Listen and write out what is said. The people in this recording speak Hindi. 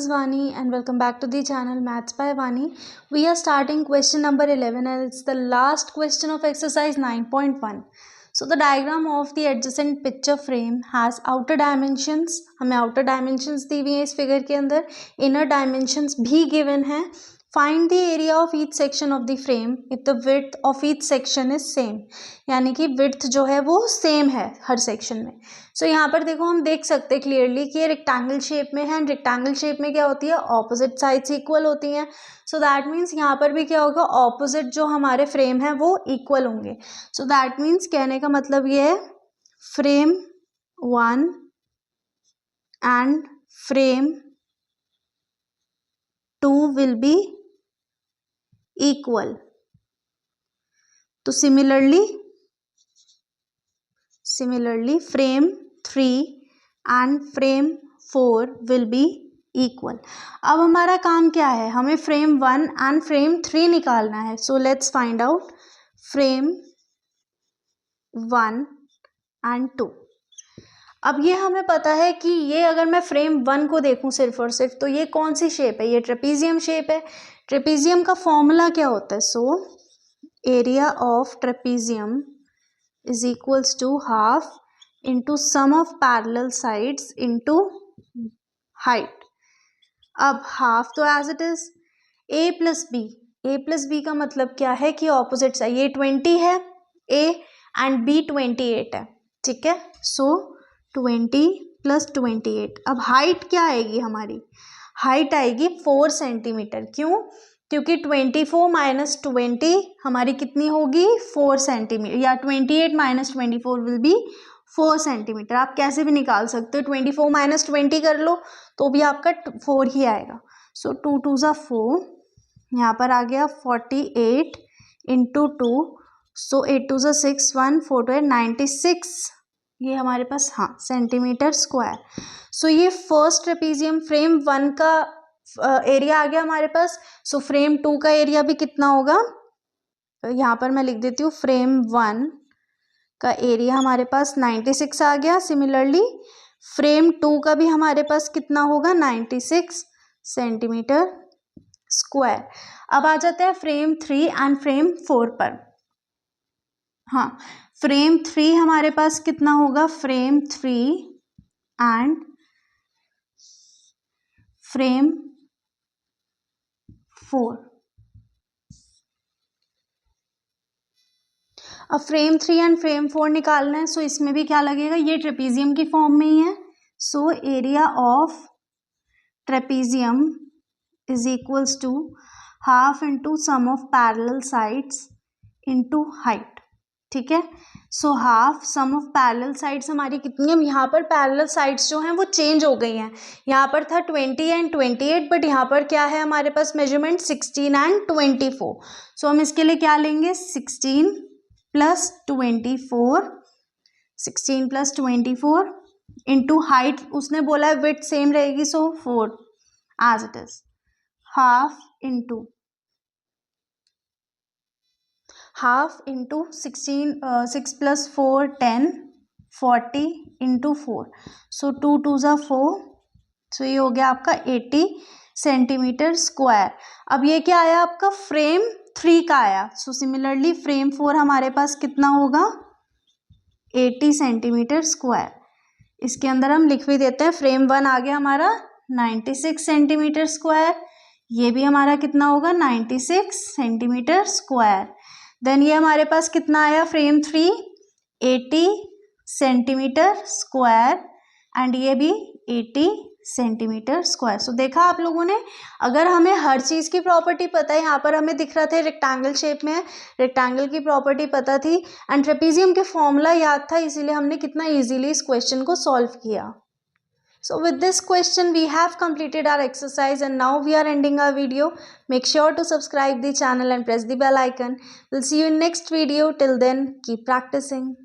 is Vani and welcome back to the channel Maths by Vani. We are starting question number 11 and it's the last question of exercise 9.1. So the diagram of the adjacent picture frame has outer dimensions. हमें outer dimensions दी हुई है इस figure के अंदर. Inner dimensions भी given है. Find the area of each section of the frame if the width of each section is same. यानी कि width जो है वो same है हर section में. So यहाँ पर देखो हम देख सकते हैं क्लियरली कि ये रेक्टेंगल शेप में है एंड रेक्टेंगल शेप में क्या होती है, ऑपोजिट साइड्स इक्वल होती हैं. सो दैट मीन्स यहाँ पर भी क्या होगा, ऑपोजिट जो हमारे फ्रेम है वो इक्वल होंगे. सो दैट मीन्स कहने का मतलब ये है frame 1 and frame 2 will be equal. तो similarly frame 3 and frame 4 will be equal. अब हमारा काम क्या है, हमें फ्रेम 1 एंड फ्रेम 3 निकालना है. So let's find out frame 1 and 2. अब ये हमें पता है कि ये अगर मैं फ्रेम 1 को देखूं सिर्फ और सिर्फ, तो ये कौन सी शेप है, ये ट्रेपीजियम शेप है. ट्रेपीजियम का फॉर्मूला क्या होता है, so area of trapezium is equals to half into sum of parallel sides into height. अब हाफ तो as it is a plus B का मतलब क्या है कि ऑपोजिट साइड, ये 20 है a एंड b 28 है. ठीक है, सो 20 प्लस 28. अब हाइट क्या आएगी, हमारी हाइट आएगी 4 सेंटीमीटर. क्यों, क्योंकि 24 माइनस 20 हमारी कितनी होगी, 4 सेंटीमीटर, या 28 माइनस 24 विल बी 4 सेंटीमीटर. आप कैसे भी निकाल सकते हो, 24 माइनस 20 कर लो तो भी आपका 4 ही आएगा. सो 2 2 ज़ा 4, यहाँ पर आ गया 48 इंटू 2. सो 8 2 ज़ा 6, 1 4 2 96, ये हमारे पास हाँ सेंटीमीटर स्क्वायर. सो ये फर्स्ट ट्रेपीजियम फ्रेम 1 का एरिया आ गया हमारे पास. सो फ्रेम 2 का एरिया भी कितना होगा, यहाँ पर मैं लिख देती हूँ फ्रेम 1 का एरिया हमारे पास 96 आ गया. सिमिलरली फ्रेम 2 का भी हमारे पास कितना होगा, 96 सेंटीमीटर स्क्वायर. अब आ जाते हैं फ्रेम 3 एंड फ्रेम 4 पर. हाँ, फ्रेम 3 हमारे पास कितना होगा, फ्रेम 3 एंड फ्रेम 4. अब फ्रेम 3 एंड फ्रेम 4 निकालना है. सो इसमें भी क्या लगेगा, ये ट्रेपीजियम की फॉर्म में ही है. So area of trapezium is equals to half into sum of parallel sides into height. ठीक है, so half sum of parallel sides हमारी कितनी है, यहाँ पर पैरेलल साइड्स जो हैं वो चेंज हो गई हैं. यहाँ पर था 20 एंड 28, बट यहाँ पर क्या है हमारे पास मेजरमेंट 16 एंड 24. सो हम इसके लिए क्या लेंगे, 16 प्लस 24 इंटू हाइट, उसने बोला है विड्थ सेम रहेगी, so 4 as it is. Half into 6 plus 4 10 40 into 4. So 2 2 ज़ा 4. सो ये हो गया आपका 80 सेंटीमीटर स्क्वायर. अब ये क्या आया आपका, फ्रेम 3 का आया. सो सिमिलरली फ्रेम 4 हमारे पास कितना होगा, 80 सेंटीमीटर स्क्वायर. इसके अंदर हम लिख भी देते हैं, फ्रेम 1 आ गया हमारा 96 सेंटीमीटर स्क्वायर. ये भी हमारा कितना होगा, 96 सेंटीमीटर स्क्वायर. देन ये हमारे पास कितना आया, फ्रेम 3 80 सेंटीमीटर स्क्वायर एंड ये भी 80 सेंटीमीटर स्क्वायर. सो देखा आप लोगों ने, अगर हमें हर चीज़ की प्रॉपर्टी पता है, यहाँ पर हमें दिख रहा था रेक्टेंगल शेप में है, रेक्टेंगल की प्रॉपर्टी पता थी एंड ट्रेपीजियम के फॉर्मूला याद था, इसीलिए हमने कितना इजीली इस क्वेश्चन को सॉल्व किया. So with this question we have completed our exercise and now we are ending our video. Make sure to subscribe the channel and press the bell icon. We'll see you in next video. Till then, keep practicing.